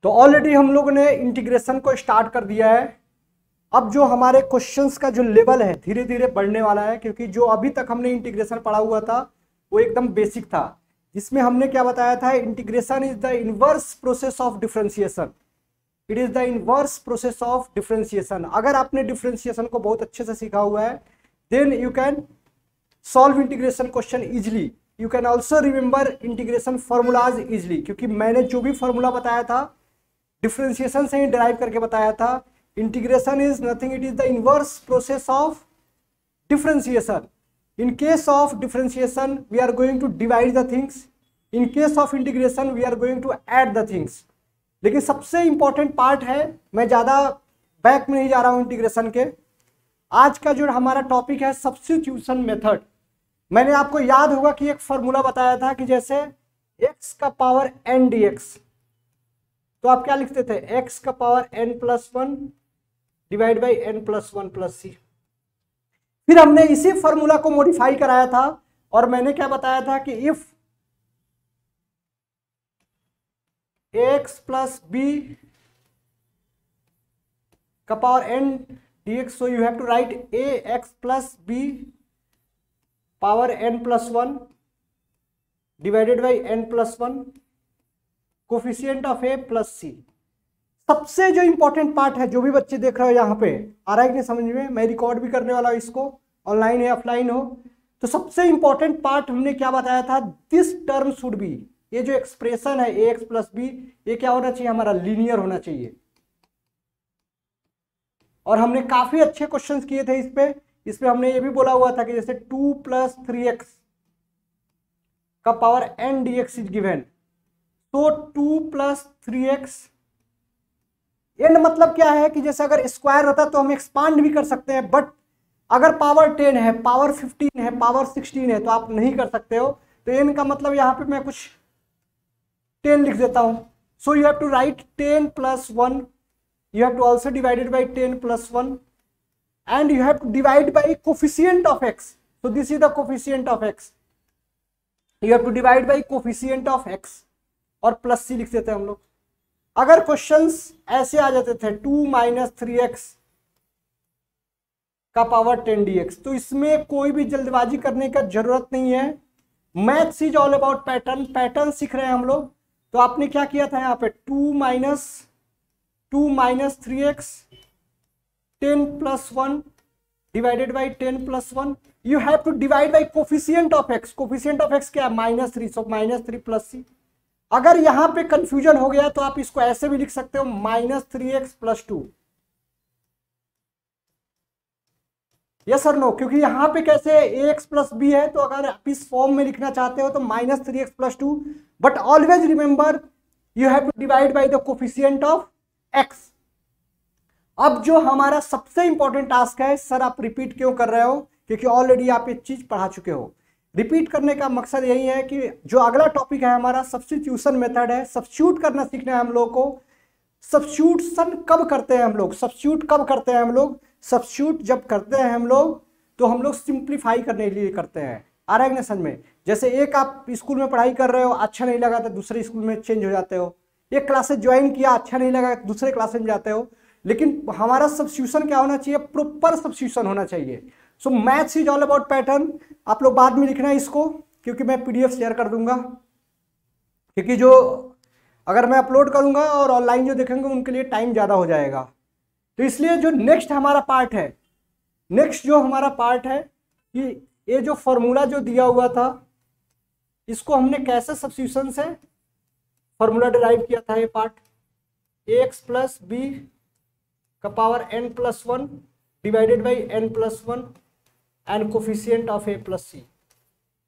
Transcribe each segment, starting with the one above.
तो ऑलरेडी हम लोगों ने इंटीग्रेशन को स्टार्ट कर दिया है। अब जो हमारे क्वेश्चंस का जो लेवल है धीरे धीरे बढ़ने वाला है, क्योंकि जो अभी तक हमने इंटीग्रेशन पढ़ा हुआ था वो एकदम बेसिक था, जिसमें हमने क्या बताया था, integration is the inverse process of differentiation. It is the inverse process of differentiation. अगर आपने डिफरेंशिएशन को बहुत अच्छे से सीखा हुआ है then you can solve integration question easily. You can also remember integration formulas easily, क्योंकि मैंने जो भी फॉर्मूला बताया था डिफरेंशिएशन से ही डिराइव करके बताया था। Integration is nothing, it is the inverse process of differentiation. In case of differentiation, we are going to divide the things. In case of integration, we are going to add the things. लेकिन सबसे important part है, मैं ज़्यादा back में नहीं जा रहा हूँ इंटीग्रेशन के। आज का जो हमारा टॉपिक है सब्स्टिट्यूशन मेथड। मैंने आपको याद होगा कि एक फॉर्मूला बताया था कि जैसे x का पावर n dx, तो आप क्या लिखते थे, x का power n+1 divide by n+1+c। फिर हमने इसी फॉर्मूला को मॉडिफाई कराया था और मैंने क्या बताया था कि इफ x प्लस बी का power n dx, so you have to write ax plus B power n+1 divided by n+1 coefficient of a plus c। सबसे जो इंपॉर्टेंट पार्ट है, जो भी बच्चे देख रहे हो यहाँ पे, आ रहा है कि नहीं समझ में, मैं रिकॉर्ड भी करने वाला हूँ इसको, ऑनलाइन है ऑफलाइन हो, तो सबसे इंपॉर्टेंट पार्ट हमने क्या बताया था, दिस टर्म शुड बी, ये जो एक्सप्रेशन है ax प्लस बी, ये क्या होना चाहिए, हमारा लीनियर होना चाहिए। और हमने काफी अच्छे क्वेश्चंस किए थे इस पे हमने ये भी बोला हुआ था कि जैसे 2 + 3x का power n dx is given, तो 2 + 3x n मतलब क्या है कि जैसे अगर स्क्वायर होता तो हम एक्सपांड भी कर सकते हैं, बट अगर पावर 10 है, पावर 15 है, पावर 16 है तो आप नहीं कर सकते हो। तो n का मतलब यहाँ पे मैं कुछ 10 लिख देता हूं। So you have to write 10 + 1, you have to also divide it by 10 + 1 and you have to divide by coefficient of x. So this is the coefficient of x. You have to divide by coefficient of x और plus c लिख देते हैं हम लोग। अगर questions ऐसे आ जाते थे 2 - 3x का पावर 10 dx, तो इसमें कोई भी जल्दबाजी करने का जरूरत नहीं है। Maths is all about pattern, pattern सीख रहे हैं हम लोग। तो आपने क्या किया था यहाँ पे 2 - 3x 10 + 1 divided by 10 + 1, you have to divide by coefficient of x। Coefficient of x क्या है, -3, सो -3 + c। अगर यहां पे कंफ्यूजन हो गया तो आप इसको ऐसे भी लिख सकते हो -3x + 2। यस और नो, क्योंकि यहां पे कैसे ax + b है, तो अगर आप इस फॉर्म में लिखना चाहते हो तो -3x + 2, but always remember you have to divide by the coefficient of x। अब जो हमारा सबसे इंपॉर्टेंट टास्क है, सर आप रिपीट क्यों कर रहे हो, क्योंकि ऑलरेडी आप ये चीज पढ़ा चुके हो। रिपीट करने का मकसद यही है कि जो अगला टॉपिक है हमारा सब्स्टिट्यूशन मेथड है, सब्स्टिट्यूट करना सीखना है हम लोग को। सब्स्टिट्यूशन कब करते हैं हम लोग, सब्स्टिट्यूट कब करते हैं हम लोग, सब्स्टिट्यूट जब करते हैं हम लोग तो हम लोग सिंप्लीफाई करने के लिए करते हैं। आ रहा है ना समझ में, जैसे एक आप स्कूल में पढ़ाई कर रहे हो, अच्छा नहीं लगा तो दूसरे स्कूल में चेंज हो जाते हो, एक क्लासेस ज्वाइन किया, अच्छा नहीं लगा तो दूसरे क्लास में जाते हो। लेकिन हमारा सब्स्टिट्यूशन क्या होना चाहिए, प्रॉपर सब्स्टिट्यूशन होना चाहिए। सो maths is all about pattern. आप लोग बाद में लिखना है इसको, क्योंकि मैं पीडीएफ शेयर कर दूंगा, क्योंकि जो अगर मैं अपलोड करूंगा और ऑनलाइन जो देखेंगे उनके लिए टाइम ज़्यादा हो जाएगा। तो इसलिए जो नेक्स्ट हमारा पार्ट है, नेक्स्ट जो हमारा पार्ट है कि ये जो फॉर्मूला जो दिया हुआ था इसको हमने कैसे सब्स्टिट्यूशन से फॉर्मूला डिराइव किया था। ये पार्ट ax प्लस बी का power n+1 divided by n+1 and coefficient of a plus c।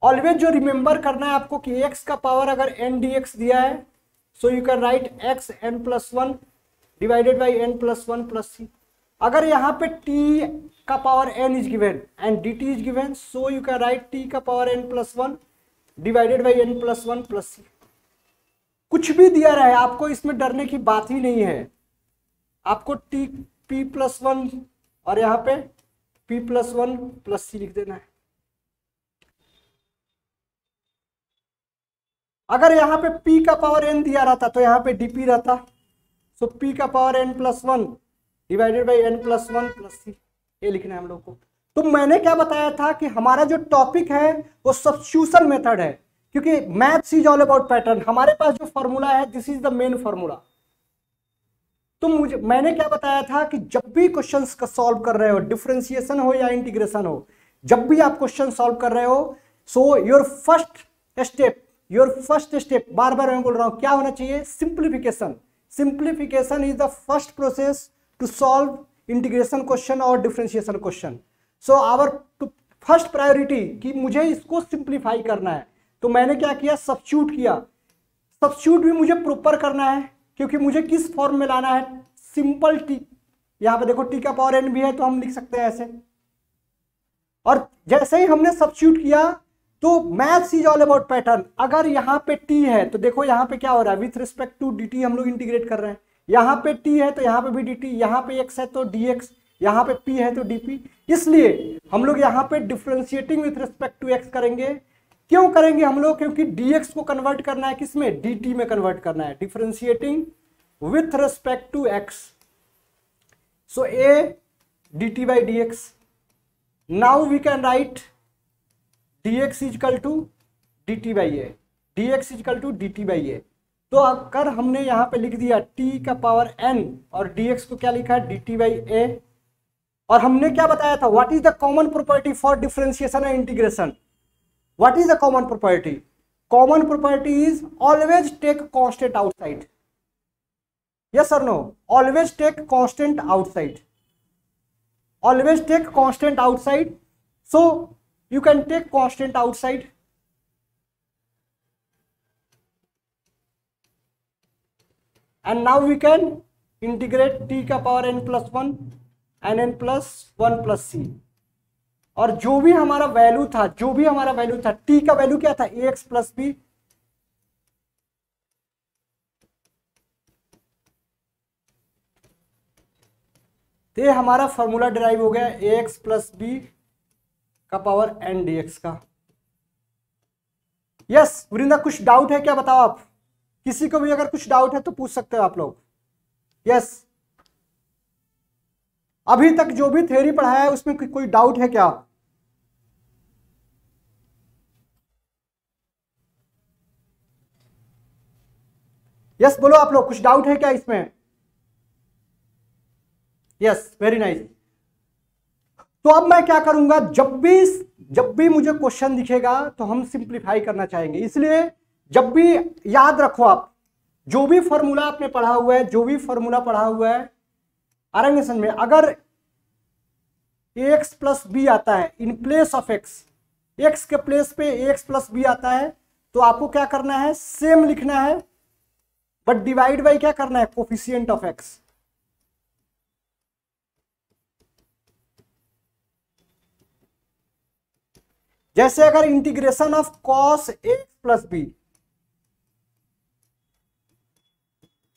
Always जो रिमेंबर करना है आपको कि x का पावर अगर n dx दिया है, so you can write x n+1 divided by n+1 plus c। अगर यहाँ पे t का power n is given and dt is given, so you can write t का power n+1 divided by n+1 plus c। कुछ भी दिया रहे, आपको इसमें डरने की बात ही नहीं है। आपको p+1 और यहाँ पे p+1 प्लस c लिख देना है। अगर यहाँ पे p का पावर n दिया रहता तो यहाँ पे dp रहता, सो p का power n+1 divided by n+1 + c, ये लिखना है हम लोग को। तो मैंने क्या बताया था कि हमारा जो टॉपिक है वो सब्स्टिट्यूशन मेथड है, क्योंकि maths is all about pattern. हमारे पास जो फॉर्मूला है this is the main formula. तो मैंने क्या बताया था कि जब भी क्वेश्चंस का सॉल्व कर रहे हो, डिफरेंशिएशन हो या इंटीग्रेशन हो, जब भी आप क्वेश्चन सॉल्व कर रहे हो, सो योर फर्स्ट स्टेप, बार बार मैं बोल रहा हूं, क्या होना चाहिए? Simplification. Simplification is the first process to solve integration question और differentiation question. So our first priority कि मुझे इसको सिंप्लीफाई करना है। तो मैंने क्या किया? सब्स्टिट्यूट किया। सब्स्टिट्यूट भी मुझे प्रॉपर करना है, क्योंकि मुझे किस फॉर्म में लाना है? सिंपल टी, यहां पे देखो टी का पावर n भी है तो हम लिख सकते हैं ऐसे। और जैसे ही हमने सब्स्टिट्यूट किया तो maths is all about pattern. अगर यहाँ पे t है तो देखो यहाँ पे क्या हो रहा है, विथ रिस्पेक्ट टू dt हम लोग इंटीग्रेट कर रहे हैं। यहाँ पे t है तो यहाँ पे भी dt, यहाँ पे x है तो dx, यहाँ पे p है तो dp। इसलिए हम लोग यहाँ पे differentiating with respect to x करेंगे। क्यों करेंगे हम लोग? क्योंकि dx को कन्वर्ट करना है किसमें? dt में कन्वर्ट करना है। Differentiating with respect to x, so a dt by dx। Now we can write dx equal to dt by a, dx equal to dt by a। तो अगर हमने यहाँ पे लिख दिया t का पावर n और dx को क्या लिखा है? dt by a। और हमने क्या बताया था? What is the common property for differentiation and integration? What is the common property? Common property is always take constant outside. Yes or no? Always take constant outside. Always take constant outside. So you can take constant outside. And now we can integrate t का power n+1 and n+1 plus c। और जो भी हमारा value था, t का value क्या था? ax plus B. तो हमारा फॉर्मूला डिराइव हो गया ax प्लस बी का पावर n dx का। यस वृंदा, कुछ डाउट है क्या? बताओ आप, किसी को भी अगर कुछ डाउट है तो पूछ सकते हो आप लोग। यस, अभी तक जो भी थ्योरी पढ़ाया है उसमें कोई डाउट है क्या? यस बोलो आप लोग, कुछ डाउट है क्या इसमें? Yes, very nice. तो अब मैं क्या करूंगा, जब भी मुझे क्वेश्चन दिखेगा तो हम सिंप्लीफाई करना चाहेंगे। इसलिए जब भी याद रखो आप, जो भी फॉर्मूला आपने पढ़ा हुआ है, आरएनएसन में अगर ax प्लस बी आता है इन प्लेस ऑफ x के प्लेस पे ax प्लस बी आता है, तो आपको क्या करना है? सेम लिखना है, बट डिवाइड बाई क्या करना है? Coefficient of x। जैसे अगर integration of cos ax plus B,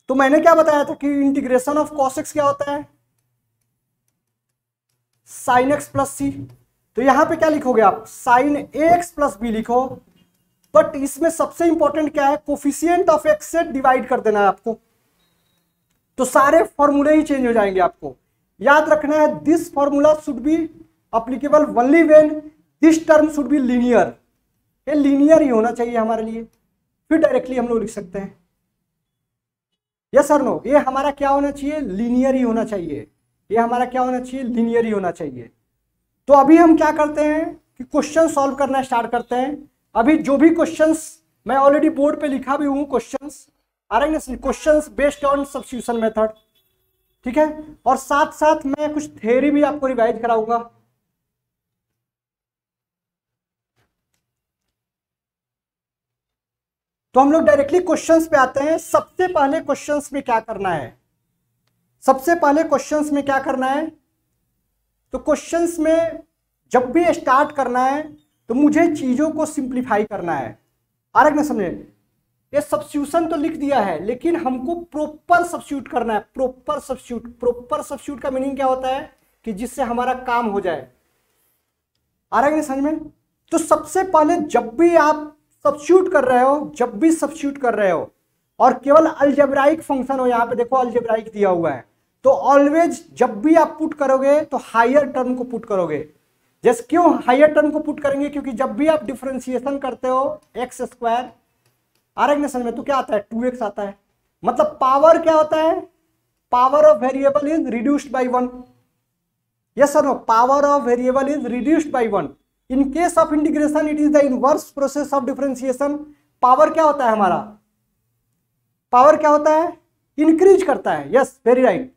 तो मैंने क्या बताया था कि इंटीग्रेशन ऑफ cos x क्या होता है? sin x plus c. तो यहां पे क्या लिखोगे आप? sin ax प्लस बी लिखो, बट इसमें सबसे इंपॉर्टेंट क्या है? कोफिशिएंट ऑफ x से डिवाइड कर देना है आपको, तो सारे फॉर्मूले ही चेंज हो जाएंगे। आपको याद रखना है, this formula should be applicable only when this term should be linear. ये लीनियर ही होना चाहिए हमारे लिए, फिर डायरेक्टली हम लोग लिख सकते हैं। Yes or no? ये हमारा क्या होना चाहिए? लीनियर ही होना चाहिए। ये हमारा क्या होना चाहिए? लीनियर ही होना चाहिए। तो अभी हम क्या करते हैं कि क्वेश्चन सॉल्व करना स्टार्ट करते हैं। अभी जो भी क्वेश्चंस मैं ऑलरेडी बोर्ड पे लिखा भी हूं, क्वेश्चंस आ रहे हैं, questions based on substitution method, ठीक है। और साथ साथ मैं कुछ थ्योरी भी आपको रिवाइज कराऊंगा। तो हम लोग डायरेक्टली क्वेश्चंस पे आते हैं। सबसे पहले क्वेश्चंस में क्या करना है? तो क्वेश्चंस में जब भी स्टार्ट करना है तो मुझे चीजों को सिंप्लीफाई करना है। आ रहा है ना समझे? ये सब्स्टिट्यूशन तो लिख दिया है, लेकिन हमको प्रॉपर सब्स्टिट्यूट करना है। प्रॉपर सब्स्टिट्यूट का मीनिंग क्या होता है? कि जिससे हमारा काम हो जाए। आ रहा है ना समझ में? तो सबसे पहले जब भी सब्स्टिट्यूट कर रहे हो, और केवल अलजेब्राइक फंक्शन हो, यहाँ पे देखो अलजेब्राइक दिया हुआ है, तो ऑलवेज जब भी आप पुट करोगे तो हायर टर्म को पुट करोगे। जैसे क्यों हायर टर्म को पुट करेंगे, क्योंकि जब भी आप डिफरेंशिएशन करते हो एक्स स्क्वायर आ रहा है समझ में, तो क्या आता है 2x आता है। मतलब पावर क्या होता है, power of variable is reduced by 1। Yes or no, power of variable is reduced by 1। In case of integration it is the inverse process of differentiation. Power क्या होता है हमारा, पावर क्या होता है, इंक्रीज करता है। Yes very right.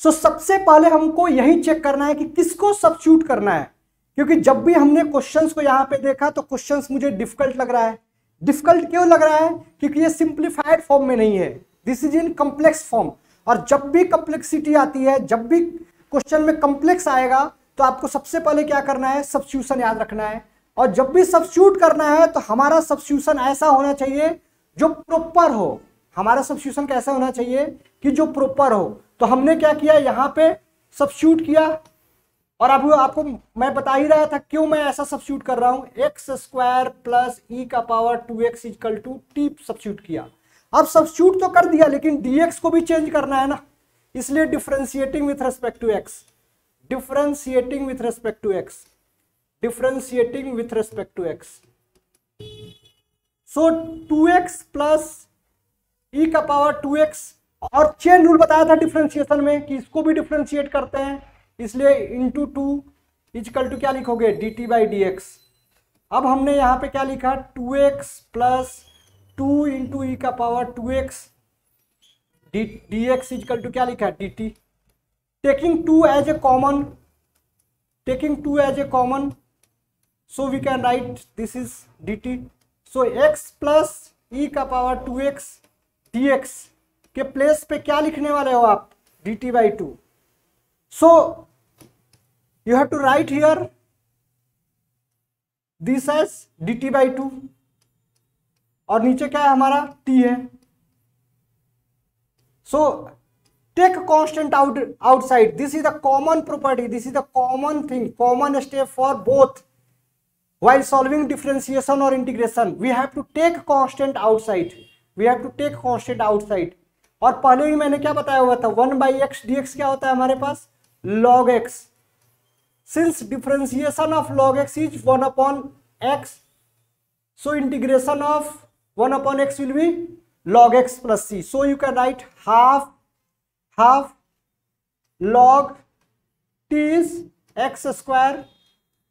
सो सबसे पहले हमको यही चेक करना है कि किसको सब्स्टिट्यूट करना है, क्योंकि जब भी हमने क्वेश्चंस को यहां पे देखा तो क्वेश्चंस मुझे डिफिकल्ट लग रहा है। डिफिकल्ट क्यों लग रहा है, क्योंकि ये सिंप्लीफाइड फॉर्म में नहीं है, this is in complex form. और जब भी कॉम्प्लेक्सिटी आती है, जब भी क्वेश्चन में कॉम्प्लेक्स आएगा, तो आपको सबसे पहले क्या करना है, सब्स्टिट्यूशन याद रखना है। और जब भी सब्स्टिट्यूट करना है तो हमारा सब्स्टिट्यूशन ऐसा होना चाहिए जो प्रॉपर हो। हमारा सब्स्टिट्यूशन कैसा होना चाहिए कि जो प्रॉपर हो। तो हमने क्या किया, यहाँ पे सब्स्टिट्यूट किया, और अब आपको मैं बता ही रहा था क्यों मैं ऐसा सब्स्टिट्यूट कर रहा हूं। एक्स स्क्वायर प्लस ई का power 2x equal to T substitute किया। अब सब्स्टिट्यूट तो कर दिया, लेकिन dx को भी चेंज करना है ना, इसलिए differentiating with respect to x, differentiating with respect to x, differentiating with respect to x। So 2x plus ई का पावर 2x, और चेन रूल बताया था डिफरेंशिएशन में कि इसको भी डिफरेंशिएट करते हैं, इसलिए इंटू 2 इक्वल टू क्या लिखोगे, dt बाई डी एक्स। अब हमने यहाँ पे क्या लिखा, 2x प्लस 2 इंटू ई का power 2x d x equal to क्या लिखा, dt। Taking 2 as a common, taking 2 as a common, so we can write this is dt। So x plus ई का पावर 2x dx के place पे क्या लिखने वाले हो आप, dt by 2। So you have to write here this as dt by 2, और नीचे क्या है हमारा t है। So take constant outside, this is the common property, this is the common thing, common step for both while solving differentiation or integration। We have to take constant outside, we have to take constant outside। और पहले ही मैंने क्या बताया हुआ था, 1 by x dx क्या होता है हमारे पास, log x। Since differentiation of log x is 1 upon x, so integration of 1 upon x will be log x plus c। So you can write half log t is x square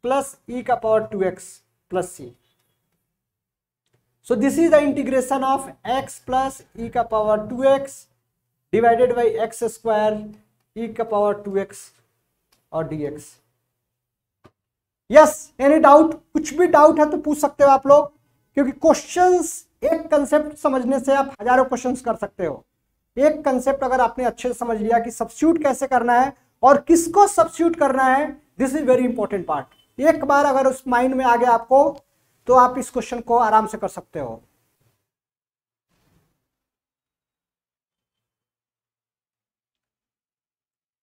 plus e का power 2x plus c। So this is the integration of x plus e का power 2x divided by x square e का power 2x और dx। Yes, any doubt, कुछ भी doubt है तो पूछ सकते हो आप लोग, क्योंकि क्वेश्चंस, एक कंसेप्ट समझने से आप हजारों क्वेश्चंस कर सकते हो। एक कंसेप्ट अगर आपने अच्छे से समझ लिया कि सब्स्टिट्यूट कैसे करना है और किसको सब्स्टिट्यूट करना है, this is very important part. एक बार अगर उस माइंड में आ गया आपको, तो आप इस क्वेश्चन को आराम से कर सकते हो।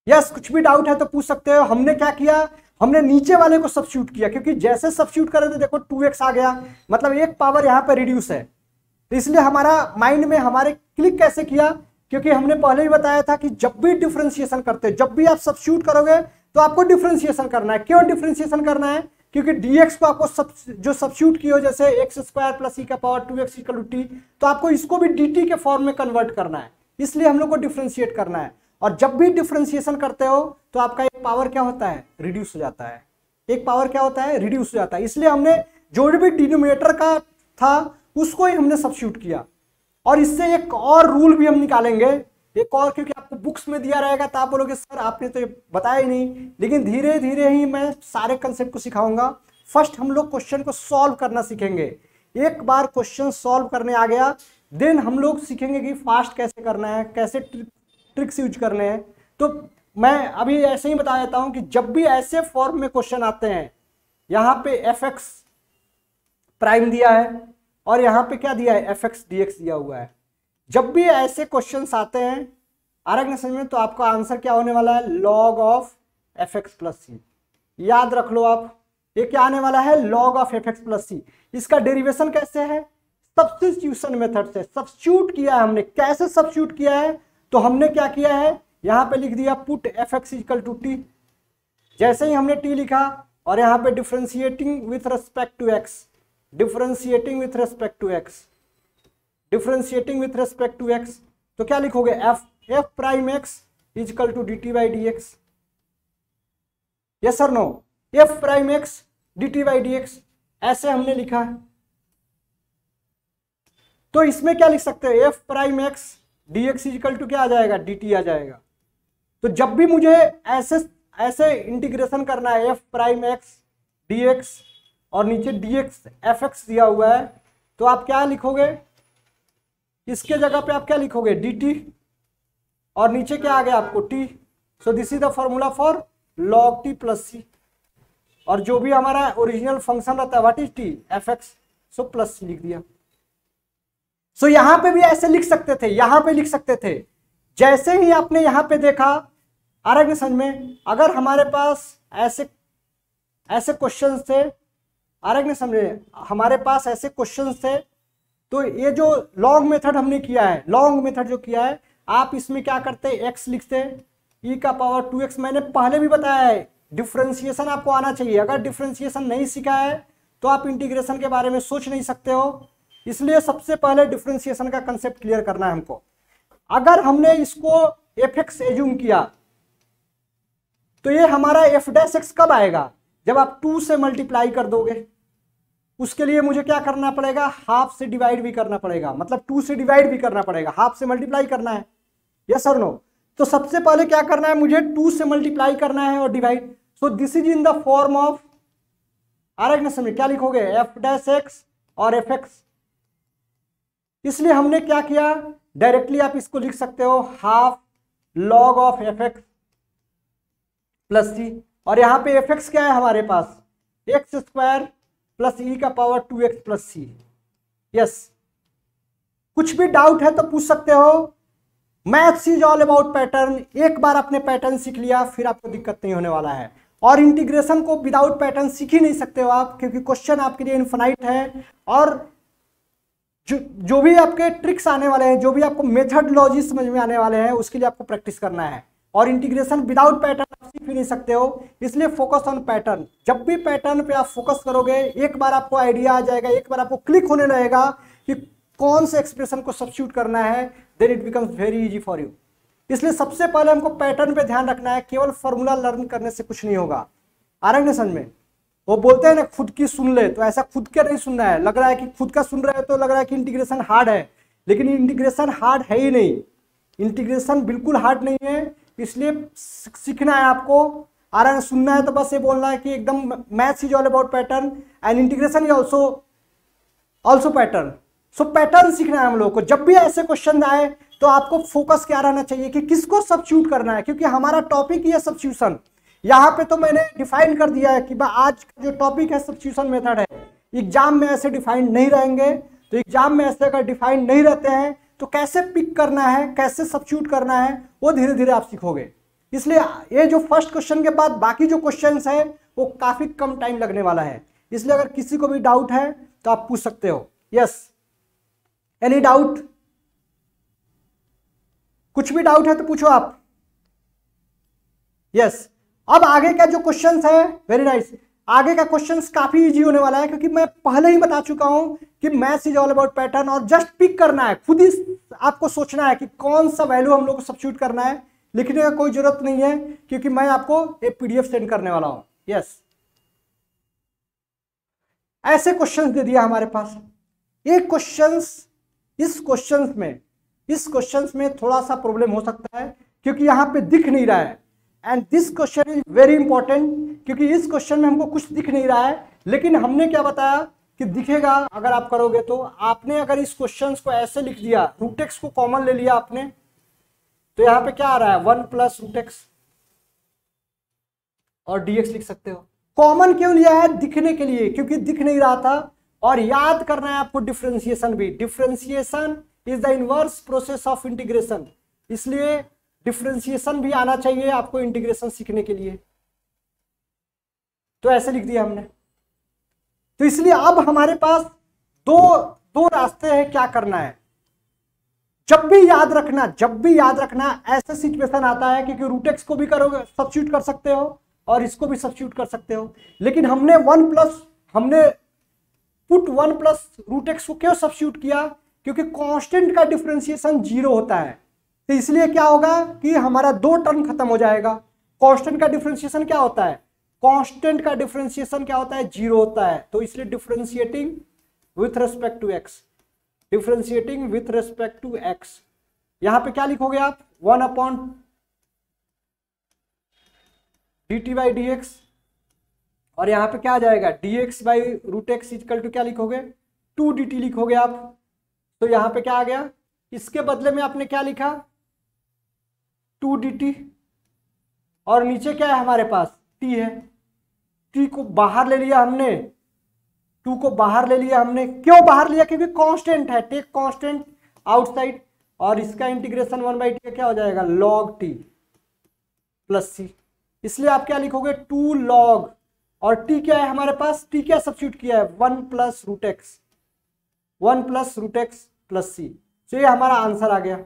यस, कुछ भी डाउट है तो पूछ सकते हो। हमने क्या किया, हमने नीचे वाले को सब्स्टिट्यूट किया, क्योंकि जैसे सब्स्टिट्यूट करें तो देखो 2x आ गया, मतलब एक पावर यहाँ पे रिड्यूस है। तो इसलिए हमारा माइंड में हमारे क्लिक कैसे किया, क्योंकि हमने पहले ही बताया था कि जब भी डिफरेंशिएशन करते हैं, जब भी आप सब्स्टिट्यूट करोगे तो आपको डिफरेंशिएशन करना है। क्यों डिफरेंशिएशन करना है, क्योंकि dx को आपको जो सब्स्टिट्यूट किया हो, जैसे एक्स स्क्वायर प्लस ई का power 2x equal to t, तो आपको इसको भी dt के फॉर्म में कन्वर्ट करना है, इसलिए हम लोग को डिफरेंशिएट करना है। और जब भी डिफरेंशिएशन करते हो तो आपका एक पावर क्या होता है, रिड्यूस हो जाता है। एक पावर क्या होता है, रिड्यूस हो जाता है। इसलिए हमने जो भी डिनोमिनेटर का था उसको ही हमने सब्स्टिट्यूट किया। और इससे एक और रूल भी हम निकालेंगे, एक और, क्योंकि आपको बुक्स में दिया रहेगा तो आप बोलोगे सर आपने तो ये बताया ही नहीं, लेकिन धीरे धीरे ही मैं सारे कंसेप्ट को सिखाऊंगा। फर्स्ट हम लोग क्वेश्चन को सॉल्व करना सीखेंगे। एक बार क्वेश्चन सॉल्व करने आ गया, देन हम लोग सीखेंगे कि फास्ट कैसे करना है, कैसे ट्रिक्स यूज करने हैं। तो मैं अभी ऐसे ही बता देता हूं कि जब भी ऐसे फॉर्म में क्वेश्चन आते हैं, यहाँ पे एफ एक्स प्राइम दिया है और यहाँ पे क्या दिया है, एफ एक्स डी एक्स दिया हुआ है। जब भी ऐसे क्वेश्चंस आते हैं आ रहा है समझ में, तो आपका आंसर क्या होने वाला है, log of f x plus c. याद रख लो आप, ये क्या आने वाला है, log of f x plus c. इसका डेरिवेशन कैसे है, सब्स्टिट्यूशन मेथड से सब्स्टिट्यूट किया है हमने। कैसे सब्स्टिट्यूट किया है, तो हमने क्या किया है, यहां पे लिख दिया put f x equal to t. जैसे ही हमने टी लिखा और यहाँ पे differentiating with respect to x, differentiating with respect to x, differentiating with respect to x, तो क्या लिखोगे, f prime x equal to d t by D x. Yes or no, f prime x d t by D x, ऐसे हमने लिखा है। तो इसमें क्या लिख सकते हैं, F prime x D x equal to क्या आ जाएगा, डी टी आ जाएगा। तो जब भी मुझे ऐसे इंटीग्रेशन करना है, F prime x D X और नीचे डी एक्स एफ एक्स दिया हुआ है, तो आप क्या लिखोगे, इसके जगह पे आप क्या लिखोगे, डी टी, और नीचे क्या आ गया आपको, t. So this is the formula for log t plus c. और जो भी हमारा ओरिजिनल फंक्शन रहता है, what is t, f x, so plus c लिख दिया। सो यहां पे भी ऐसे लिख सकते थे, यहां पे लिख सकते थे। जैसे ही आपने यहां पे देखा, आ रहा है समझ में, अगर हमारे पास ऐसे क्वेश्चन थे, आ रहा है समझे, हमारे पास ऐसे क्वेश्चन थे, तो ये जो लॉन्ग मेथड हमने किया है, लॉन्ग मेथड जो किया है, आप इसमें क्या करते, एक्स लिखते, ई का पावर 2x। मैंने पहले भी बताया है, डिफरेंशिएशन आपको आना चाहिए। अगर डिफरेंशिएशन नहीं सीखा है तो आप इंटीग्रेशन के बारे में सोच नहीं सकते हो। इसलिए सबसे पहले डिफरेंशिएशन का कंसेप्ट क्लियर करना है हमको। अगर हमने इसको एफ एक्स एज्यूम किया, तो ये हमारा एफ डैश एक्स कब आएगा, जब आप 2 से मल्टीप्लाई कर दोगे। उसके लिए मुझे क्या करना पड़ेगा, हाफ से डिवाइड भी करना पड़ेगा, मतलब 2 से डिवाइड भी करना पड़ेगा, हाफ से मल्टीप्लाई करना है। यस और नो, तो सबसे पहले क्या करना है, मुझे 2 से मल्टीप्लाई करना है और divide. So this is in the form of, आ रहा है ना समझ, क्या लिखोगे, एफ डैश एक्स और एफ एक्स। इसलिए हमने क्या किया, डायरेक्टली आप इसको लिख सकते हो, half log of f x plus c. और यहां पे एफ एक्स क्या है हमारे पास, एक्स स्क्वायर प्लस ई का पावर 2x प्लस सी। यस, कुछ भी डाउट है तो पूछ सकते हो। Maths is all about pattern. एक बार आपने पैटर्न सीख लिया, फिर आपको दिक्कत नहीं होने वाला है। और इंटीग्रेशन को विदाउट पैटर्न सीख ही नहीं सकते हो आप, क्योंकि क्वेश्चन आपके लिए इनफाइनाइट है। और जो भी आपके ट्रिक्स आने वाले हैं, जो भी आपको मेथडोलॉजी समझ में आने वाले हैं, उसके लिए आपको प्रैक्टिस करना है। और इंटीग्रेशन विदाउट पैटर्न आप सीख भी नहीं सकते हो, इसलिए फोकस ऑन पैटर्न। जब भी पैटर्न पे आप फोकस करोगे, एक बार आपको आइडिया आ जाएगा, एक बार आपको क्लिक होने लगेगा कि कौन से एक्सप्रेशन को सब्स्टिट्यूट करना है, then it becomes very easy for you. इसलिए सबसे पहले हमको पैटर्न पे ध्यान रखना है। केवल फॉर्मूला लर्न करने से कुछ नहीं होगा। आ रहा है ना समझ में, वो बोलते हैं ना खुद की सुन ले, तो ऐसा खुद के नहीं सुनना है। लग रहा है कि खुद का सुन रहे हो तो लग रहा है कि इंटीग्रेशन हार्ड है, लेकिन इंटीग्रेशन हार्ड है ही नहीं। इंटीग्रेशन बिल्कुल हार्ड नहीं है, इसलिए सीखना है आपको। आ रहा है, सुनना है तो बस ये बोलना है कि एकदम maths is all about pattern and integration is also pattern. So pattern सीखना है हम लोग को। जब भी ऐसे क्वेश्चन आए तो आपको फोकस क्या रहना चाहिए कि किसको सब्स्टिट्यूट करना है, क्योंकि हमारा टॉपिक ही है सब्स्टिट्यूशन। यहाँ पे तो मैंने डिफाइन कर दिया है कि आज का जो टॉपिक है सब्स्टिट्यूशन मेथड है। एग्जाम में ऐसे डिफाइन नहीं रहेंगे, तो एग्जाम में ऐसे अगर डिफाइन नहीं रहते हैं तो कैसे पिक करना है, कैसे सब्स्टिट्यूट करना है, वो धीरे धीरे आप सीखोगे। इसलिए ये जो फर्स्ट क्वेश्चन के बाद बाकी जो क्वेश्चंस है वो काफी कम टाइम लगने वाला है। इसलिए अगर किसी को भी डाउट है तो आप पूछ सकते हो। यस, एनी डाउट, कुछ भी डाउट है तो पूछो आप। यस, अब आगे का जो क्वेश्चंस है, वेरी नाइस, आगे का क्वेश्चंस काफी इजी होने वाला है, क्योंकि मैं पहले ही बता चुका हूं कि maths is all about pattern. और जस्ट पिक करना है, खुद ही आपको सोचना है कि कौन सा वैल्यू हम लोग को सब्स्टिट्यूट करना है। लिखने का कोई जरूरत नहीं है, क्योंकि मैं आपको एक पीडीएफ सेंड करने वाला हूं। यस, ऐसे क्वेश्चंस दे दिया हमारे पास। एक क्वेश्चंस, इस क्वेश्चंस में थोड़ा सा प्रॉब्लम हो सकता है, क्योंकि यहां पे दिख नहीं रहा है। And this question is very important, क्योंकि इस क्वेश्चन में हमको कुछ दिख नहीं रहा है, लेकिन हमने क्या बताया कि दिखेगा अगर आप करोगे तो। आपने अगर इस क्वेश्चन को ऐसे लिख दिया, रूट एक्स को कॉमन ले लिया आपने, तो यहां पे क्या आ रहा है, 1 प्लस रूट एक्स और dx लिख सकते हो। कॉमन क्यों लिया है, दिखने के लिए, क्योंकि दिख नहीं रहा था। और याद करना है आपको डिफरेंशिएशन भी। Differentiation is the inverse process of integration, इसलिए डिफरेंशिएशन भी आना चाहिए आपको इंटीग्रेशन सीखने के लिए। तो ऐसे लिख दिया हमने। तो इसलिए अब हमारे पास दो रास्ते हैं क्या करना है। जब भी याद रखना ऐसा सिचुएशन आता है क्योंकि रूट एक्स को भी करोगे सब्स्टिट्यूट कर सकते हो और इसको भी सब्स्टिट्यूट कर सकते हो, लेकिन हमने पुट 1 प्लस रूट एक्स को क्यों सब्स्टिट्यूट किया, क्योंकि कांस्टेंट का डिफरेंशिएशन 0 होता है, तो इसलिए क्या होगा कि हमारा दो टर्म खत्म हो जाएगा। कांस्टेंट का डिफरेंशिएशन क्या होता है, कांस्टेंट का डिफरेंशिएशन क्या होता है, 0 होता है, तो इसलिए differentiating with respect to x, differentiating with respect to X, यहां पे क्या लिखोगे आप 1 upon dt by D X, और यहां पे क्या आ जाएगा dx by root X equal to क्या लिखोगे 2 dt लिखोगे आप। तो यहां पे क्या आ गया, इसके बदले में आपने क्या लिखा 2 dt, और नीचे क्या है हमारे पास t है, t को बाहर ले लिया हमने, 2 को बाहर ले लिया हमने, क्यों बाहर लिया, क्योंकि कांस्टेंट है, टेक कांस्टेंट आउटसाइड, और इसका इंटीग्रेशन 1/t क्या हो जाएगा log t प्लस c, इसलिए आप क्या लिखोगे 2 log, और t क्या है हमारे पास, t क्या सब्स्टिट्यूट किया है 1 plus root x, 1 plus root x plus c, तो ये हमारा आंसर आ गया।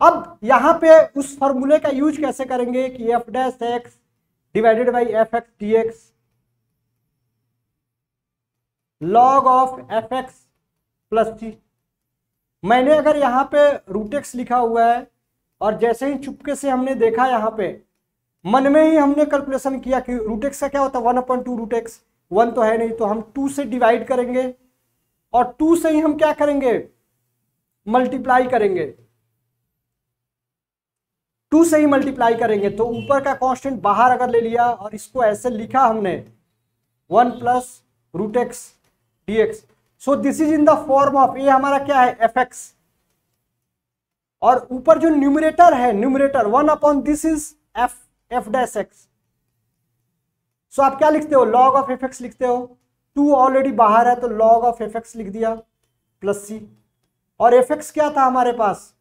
अब यहां पे उस फॉर्मूले का यूज कैसे करेंगे कि F dash x divided by f x D x log of f x plus T. मैंने अगर यहां पे रूट एक्स लिखा हुआ है और जैसे ही चुपके से हमने देखा यहां पे मन में ही हमने कैलकुलेशन किया कि रूट एक्स का क्या होता है 1/2 रूट एक्स, 1 तो है नहीं, तो हम 2 से डिवाइड करेंगे और 2 से ही हम क्या करेंगे मल्टीप्लाई करेंगे, 2 से ही मल्टीप्लाई करेंगे, तो ऊपर का कांस्टेंट बाहर अगर ले लिया और इसको ऐसे लिखा हमने 1 plus root x D x, so this is in the form of, ये हमारा क्या है एफ एक्स, और ऊपर जो न्यूमरेटर है numerator 1 upon this is f dash x, so आप क्या लिखते हो लॉग ऑफ एफ एक्स लिखते हो, 2 ऑलरेडी बाहर है तो लॉग ऑफ एफ एक्स लिख दिया प्लस सी, और एफ एक्स क्या था हमारे पास,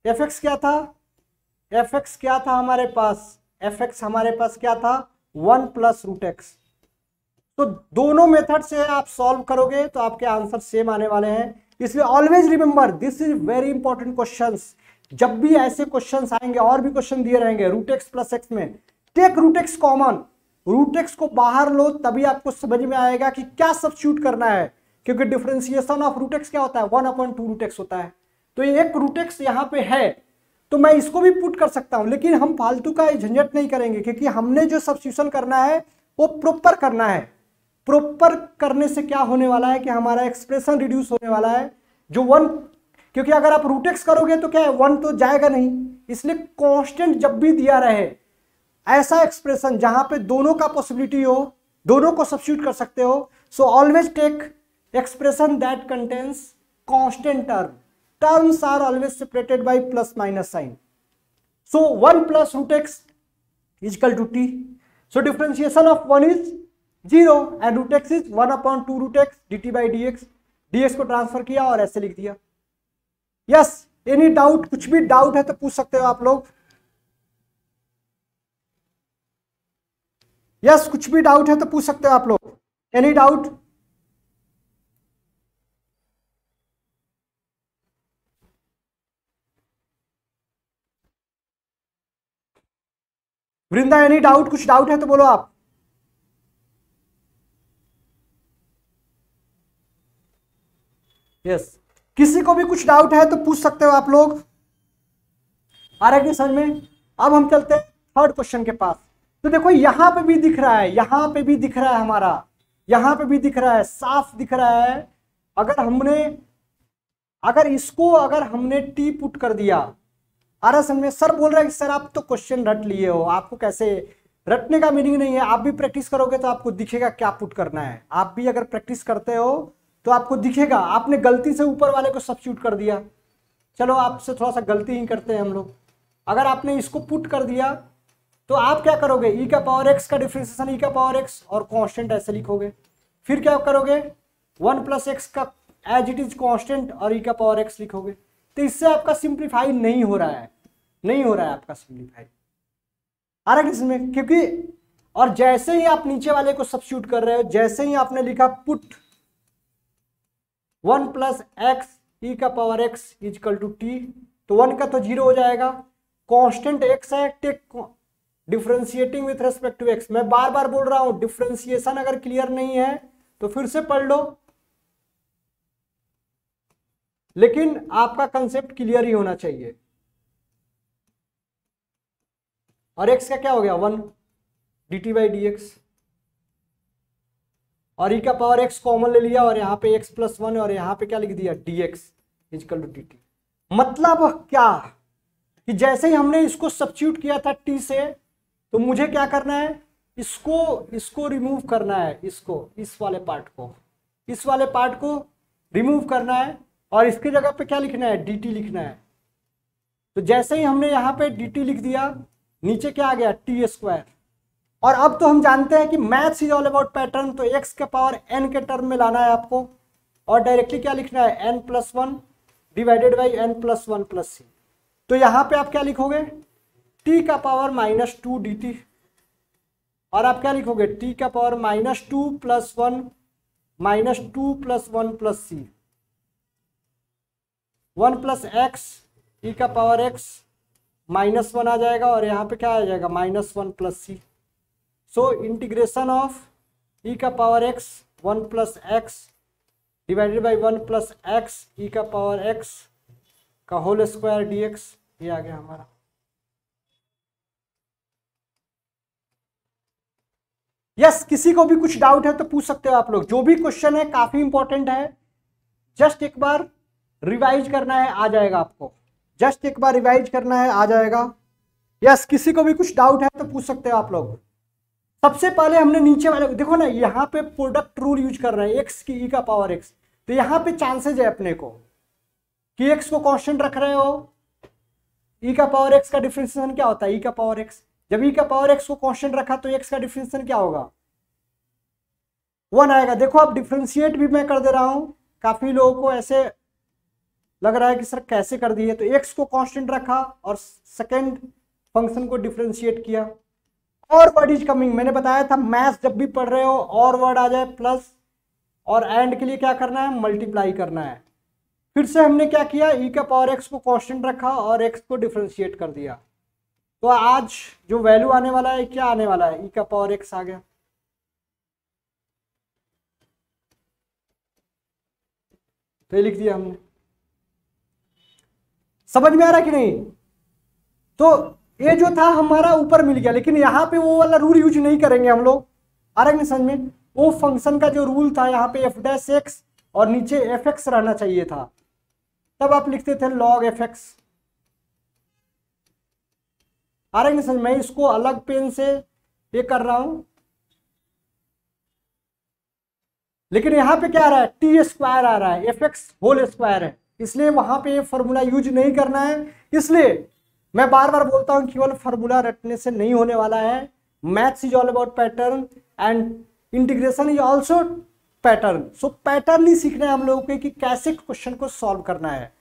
एफ एक्स क्या था, एफ एक्स क्या था हमारे पास, एफ एक्स हमारे पास क्या था 1 प्लस रूट एक्स। तो दोनों मेथड से आप सॉल्व करोगे तो आपके आंसर सेम आने वाले हैं, इसलिए always remember this is very important questions. जब भी ऐसे क्वेश्चंस आएंगे और भी क्वेश्चन दिए रहेंगे रूट एक्स प्लस एक्स में, take root x common, root x को बाहर लो, तभी आपको समझ में आएगा कि क्या सब्स्टिट्यूट करना है, क्योंकि डिफरेंशिएशन ऑफ रूट एक्स क्या होता है 1/2 रूट एक्स होता है। तो ये एक रूट एक्स यहाँ पे है तो मैं इसको भी पुट कर सकता हूं, लेकिन हम फालतू का झंझट नहीं करेंगे, क्योंकि हमने जो सब्स्टिट्यूशन करना है वो प्रॉपर करना है। प्रॉपर करने से क्या होने वाला है कि हमारा एक्सप्रेशन रिड्यूस होने वाला है, जो 1, क्योंकि अगर आप रूट एक्स करोगे तो क्या है 1 तो जाएगा नहीं, इसलिए कांस्टेंट जब भी दिया रहे ऐसा एक्सप्रेशन जहां पे दोनों का पॉसिबिलिटी हो, दोनों को सब्स्टिट्यूट कर सकते हो, so always take expression that contains constant term, terms are always separated by plus minus sign, so 1 plus root x is equal to t, so differentiation of 1 is 0 and root x is 1/2 root x dt by dx, dx को transfer किया और ऐसे लिख दिया। Yes, any doubt, कुछ भी doubt है तो पूछ सकते हो आप लोग। यस, कुछ भी डाउट है तो पूछ सकते हो आप लोग, एनी डाउट। वृंदा एनी डाउट, कुछ डाउट है तो बोलो आप। यस, किसी को भी कुछ डाउट है तो पूछ सकते हो आप लोग। आ रहा है कि समझ में? अब हम चलते हैं थर्ड क्वेश्चन के पास। तो देखो यहां पे भी दिख रहा है, यहां पे भी दिख रहा है हमारा, यहां पे भी दिख रहा है, साफ दिख रहा है। अगर इसको हमने टी पुट कर दिया, आ रहा समझ में? सर बोल रहा है कि सर आप तो क्वेश्चन रट लिए हो, आपको कैसे, रटने का मीनिंग नहीं है, आप भी प्रैक्टिस करोगे तो आपको दिखेगा क्या पुट करना है। आप भी अगर प्रैक्टिस करते हो तो आपको दिखेगा, आपने गलती से ऊपर वाले को सब्स्टिट्यूट कर दिया, चलो आपसे थोड़ा सा गलती ही करते हैं हम लोग। अगर आपने इसको पुट कर दिया तो आप क्या करोगे, ई का पावर एक्स का डिफरेंशिएशन ई का पावर एक्स और कांस्टेंट ऐसे लिखोगे, फिर क्या करोगे 1 प्लस एक्स का एज इट इज कांस्टेंट और ई का पावर एक्स लिखोगे। तो इससे आपका सिंप्लीफाई नहीं हो रहा है, नहीं हो रहा है आपका सिंप्लीफाई। आ रहा है किसमें? क्योंकि और जैसे ही आप नीचे वाले को सब्स्टिट्यूट कर रहे हो, जैसे ही आपने लिखा पुट 1 प्लस एक्स ई का power x equal to t, तो 1 का तो 0 हो जाएगा। कांस्टेंट एक्स है, take differentiating with respect to x. मैं बार बार बोल रहा हूं, डिफरेंशिएशन अगर क्लियर नहीं है तो फिर से पढ़ लो, लेकिन आपका कंसेप्ट क्लियर ही होना चाहिए। और x का क्या हो गया 1 dt बाई डी एक्स, और e का पावर x कॉमन ले लिया और यहाँ पे x प्लस 1 और यहाँ पे क्या लिख दिया dx इजकल टू dt। मतलब क्या कि जैसे ही हमने इसको सब्स्टिट्यूट किया था t से, तो मुझे क्या करना है, इसको रिमूव करना है, इस वाले पार्ट को रिमूव करना है और इसकी जगह पे क्या लिखना है, dt लिखना है। तो जैसे ही हमने यहाँ पे dt लिख दिया, नीचे क्या आ गया टी स्क्वायर। और अब तो हम जानते हैं कि maths is all about pattern, तो x के पावर n के टर्म में लाना है आपको और डायरेक्टली क्या लिखना है n plus 1 divided by n plus 1 plus c. तो यहाँ पे आप क्या लिखोगे t का पावर -2 dt, और आप क्या लिखोगे t का power -2 plus 1 -2 plus 1 plus c, 1 plus x e का पावर x -1 आ जाएगा और यहाँ पे क्या आ जाएगा -1 plus c. So integration of e का power x 1 plus x divided by 1 plus x e का पावर x का होल स्क्वायर dx, ये आ गया हमारा। यस, किसी को भी कुछ डाउट है तो पूछ सकते हो आप लोग। जो भी क्वेश्चन है काफी इंपॉर्टेंट है, जस्ट एक बार रिवाइज करना है, आ जाएगा आपको। जस्ट एक बार रिवाइज करना है, आ जाएगा। यस, किसी को भी कुछ डाउट है तो पूछ सकते हो आप लोग। सबसे पहले हमने नीचे वाले देखो ना, यहाँ पे प्रोडक्ट रूल यूज कर रहे हैं x की e का पावर x, तो यहाँ पे चांसेज है अपने को कि x को कांस्टेंट रख रहे हो। e का पावर x का डिफरेंशिएशन क्या होता है, e का पावर x। जब e का पावर x को कांस्टेंट रखा तो x का डिफरेंशिएशन क्या होगा 1 आएगा। देखो अब डिफरेंशिएट भी मैं कर दे रहा हूं, काफी लोगों को ऐसे लग रहा है कि सर कैसे कर दिए। तो x को कांस्टेंट रखा और सेकेंड फंक्शन को डिफरेंशिएट किया। और वर्ड इज कमिंग, मैंने बताया था मैथ्स जब भी पढ़ रहे हो और वर्ड आ जाए प्लस और एंड के लिए क्या करना है, मल्टीप्लाई करना है। फिर से हमने क्या किया, e का पावर x को कांस्टेंट रखा और x को डिफरेंशिएट कर दिया। तो आज जो वैल्यू आने वाला है, क्या आने वाला है, e का पावर x आ गया। तो लिख दिया हमने। समझ में आ रहा कि नहीं? तो ये जो था हमारा ऊपर मिल गया, लेकिन यहाँ पे वो वाला रूल यूज नहीं करेंगे हम लोग। आ रहा है समझ में? वो फंक्शन का जो रूल था यहाँ पे f डैश एक्स और नीचे fx रहना चाहिए था, तब आप लिखते थे log fx। आ रहा है समझ? मैं इसको अलग पेन से ये कर रहा हूं, लेकिन यहाँ पे क्या आ रहा है, टी स्क्वायर आ रहा है, fx होल स्क्वायर है, इसलिए वहां पे ये फॉर्मूला यूज नहीं करना है। इसलिए मैं बार बार बोलता हूं केवल फॉर्मूला रटने से नहीं होने वाला है। Maths is all about pattern and integration is also pattern. So pattern ही सीखना है हम लोगों को कि कैसे क्वेश्चन को सॉल्व करना है।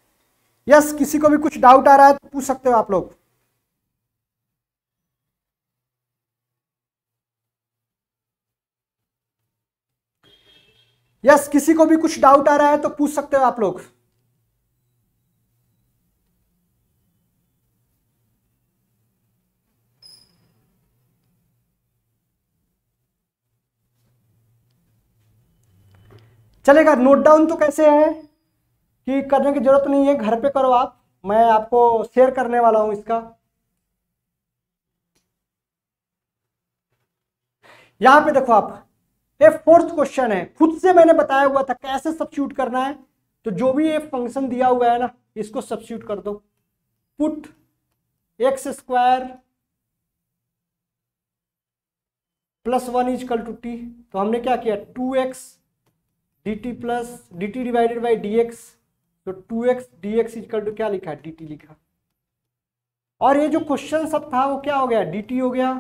यस, किसी को भी कुछ डाउट आ रहा है तो पूछ सकते हो आप लोग। यस, किसी को भी कुछ डाउट आ रहा है तो पूछ सकते हो आप लोग। चलेगा। नोट डाउन तो कैसे है कि करने की जरूरत नहीं है, घर पे करो आप, मैं आपको शेयर करने वाला हूं इसका। यहां पे देखो आप, ये फोर्थ क्वेश्चन है, खुद से मैंने बताया हुआ था कैसे सब्स्टिट्यूट करना है। तो जो भी ये फंक्शन दिया हुआ है ना, इसको सब्स्टिट्यूट कर दो। Put x square plus 1 equal to t. तो हमने क्या किया, 2x dt plus dt divided by dx। तो 2x dx इजकल टू क्या लिखा है, dt लिखा। और ये जो क्वेश्चन सब था वो क्या हो गया, dt हो गया।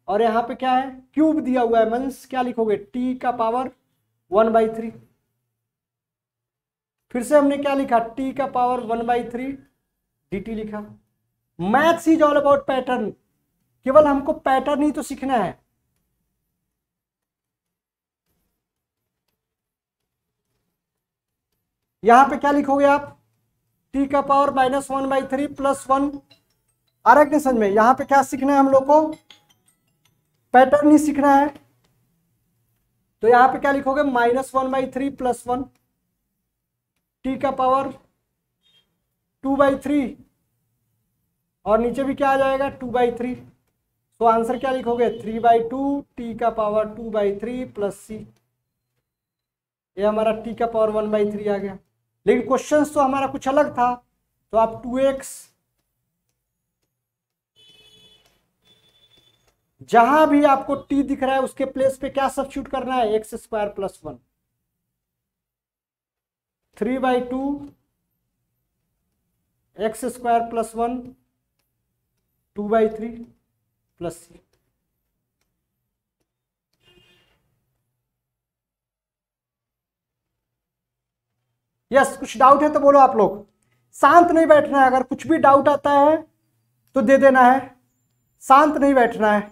और यहाँ पे क्या है, क्यूब दिया हुआ है, मींस क्या लिखोगे, t का पावर 1/3। फिर से हमने क्या लिखा, t का पावर 1/3 dt लिखा। Maths is all about pattern, केवल हमको पैटर्न ही तो सीखना है। यहां पे क्या लिखोगे आप, टी का पावर -1/3 +1। आ रहा है कि नहीं समझ में? यहां पे क्या सीखना है हम लोग को, पैटर्न ही सीखना है। तो यहां पे क्या लिखोगे, -1/3 +1 टी का पावर 2/3 और नीचे भी क्या आ जाएगा 2/3। तो आंसर क्या लिखोगे 3/2 टी का पावर 2/3 प्लस सी। ये हमारा टी का पावर 1/3 आ गया। लेकिन क्वेश्चन तो हमारा कुछ अलग था, तो आप 2x जहां भी आपको t दिख रहा है उसके प्लेस पे क्या सब्स्टिट्यूट करना है, x² + 1 3/2 x² + 1 2/3 प्लस सी। यस, कुछ डाउट है तो बोलो आप लोग, शांत नहीं बैठना है, अगर कुछ भी डाउट आता है तो दे देना है, शांत नहीं बैठना है।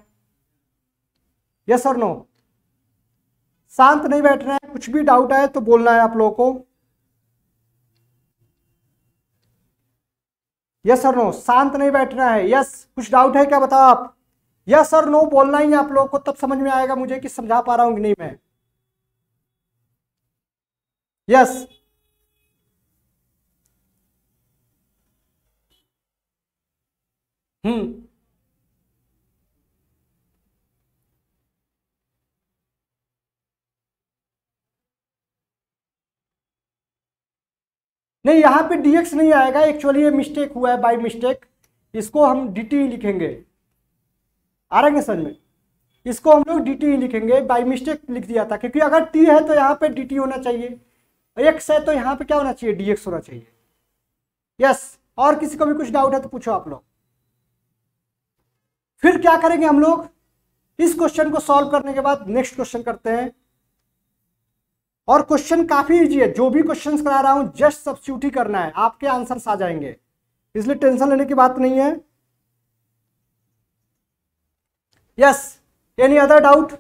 यस और नो, शांत नहीं बैठना है, कुछ भी डाउट आए तो बोलना है आप लोगों को। यस और नो, शांत नहीं बैठना है। यस, कुछ डाउट है क्या, बताओ आप। यस और नो बोलना ही है आप लोगों को, तब समझ में आएगा मुझे कि समझा पा रहा हूं कि नहीं मैं। यस, हम्म, नहीं यहाँ पे dx नहीं आएगा, एक्चुअली ये मिस्टेक हुआ है, बाय मिस्टेक। इसको हम dt ही लिखेंगे। आ रहा है समझ में? इसको हम लोग dt ही लिखेंगे, बाय मिस्टेक लिख दिया था, क्योंकि अगर t है तो यहाँ पे dt होना चाहिए, x है तो यहाँ पे क्या होना चाहिए, dx होना चाहिए। यस, और किसी को भी कुछ डाउट है तो पूछो आप लोग। फिर क्या करेंगे हम लोग, इस क्वेश्चन को सॉल्व करने के बाद नेक्स्ट क्वेश्चन करते हैं। और क्वेश्चन काफी इजी है, जो भी क्वेश्चन करा रहा हूं जस्ट सब्स्टिट्यूट ही करना है, आपके आंसर्स आ जाएंगे, इसलिए टेंशन लेने की बात नहीं है। Yes, any other doubt?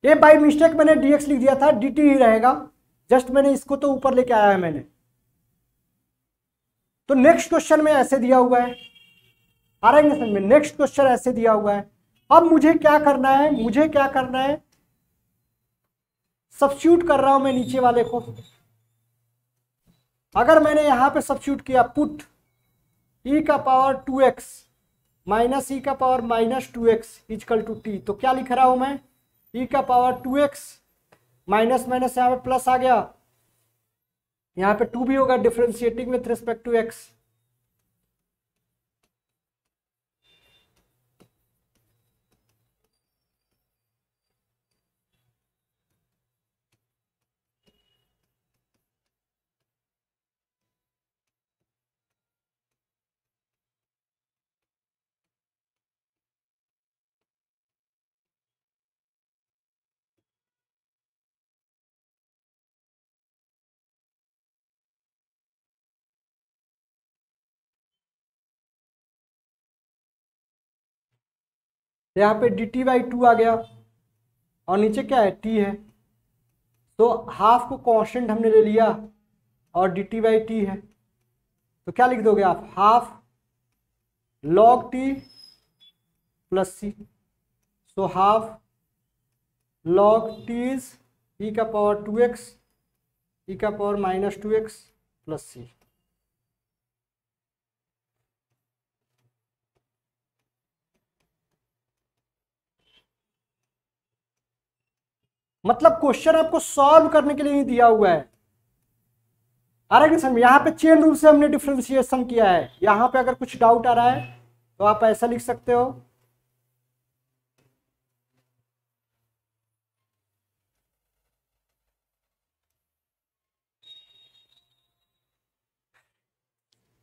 ये बाय मिस्टेक मैंने dx लिख दिया था, dt ही रहेगा, जस्ट मैंने इसको तो ऊपर लेके आया है मैंने। तो नेक्स्ट क्वेश्चन में ऐसे दिया हुआ है, आ रहा है समझ में? नेक्स्ट क्वेश्चन ऐसे दिया हुआ है। अब मुझे क्या करना है, मुझे क्या करना है, सब्स्टिट्यूट कर रहा हूं मैं नीचे वाले को। अगर मैंने यहां पे सब्स्टिट्यूट किया, पुट e का पावर 2x माइनस e का power -2x equal to t, तो क्या लिख रहा हूं मैं, e का पावर 2x माइनस माइनस यहाँ पे प्लस आ गया, यहाँ पे 2 भी होगा, differentiating with respect to x। यहाँ पे dt/2 आ गया, और नीचे क्या है, t है, तो हाफ को कांस्टेंट हमने ले लिया और dt/t है, तो क्या लिख दोगे आप, half log t plus c. So half log t is e का पावर 2x e का पावर -2x प्लस सी। मतलब क्वेश्चन आपको सॉल्व करने के लिए ही दिया हुआ है। आ रहा है कि समझ में? यहाँ पे चेन रूल से हमने डिफरेंशिएशन किया है, यहाँ पे अगर कुछ डाउट आ रहा है तो आप ऐसा लिख सकते हो।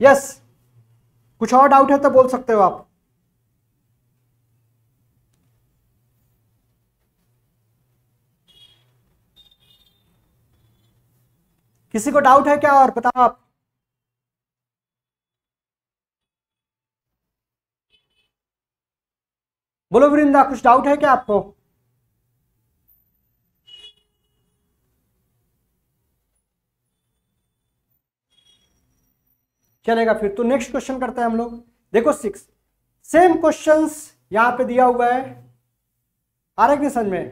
यस, कुछ और डाउट है तो बोल सकते हो आप। किसी को डाउट है क्या, और बताओ आप। बोलो वृंदा, कुछ डाउट है क्या आपको? चलेगा फिर। तो नेक्स्ट क्वेश्चन करते हैं हम लोग। देखो 6 सेम क्वेश्चंस यहाँ पे दिया हुआ है, आ रहा है कि समझ में?